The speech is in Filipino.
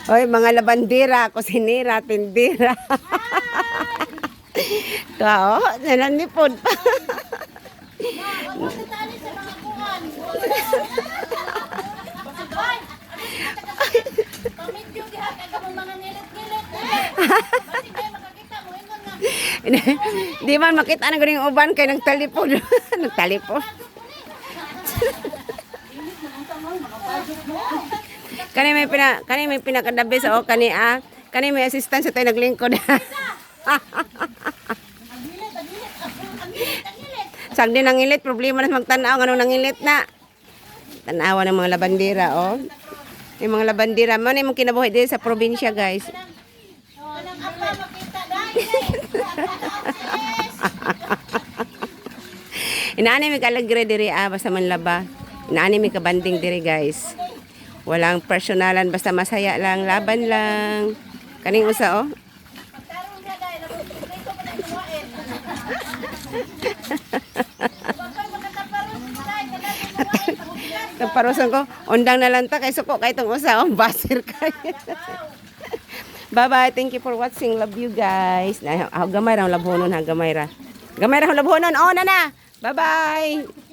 Hoy, mga labandera, kusinera, tindera. Kao, nananipod pa. Di man makita na ganing uban kay nagtalipod. Nagtalipod. Kani may pinakadabi sa kani may assistant sa tayo naglingkod. Sagdi nangilit, problema na magtanaw anong nangilit na. Tanawa ng mga labandera, oh. Yung mga labandera, man yung kinabuhi din sa probinsya, guys. Inaani may kalagre diri basta manlaba. Inaani may kabanding diri, guys. Walang personalan, basta masaya lang, laban lang. Kaning usa, oh. Taparosan ko, undang na lang ta kay suko kay tong usa, oh, basir kay. Bye-bye. Thank you for watching. Love you guys. Gamay ra labhonon ha, gamay ra. Gamay ra labhonon. Oh, na. Bye-bye.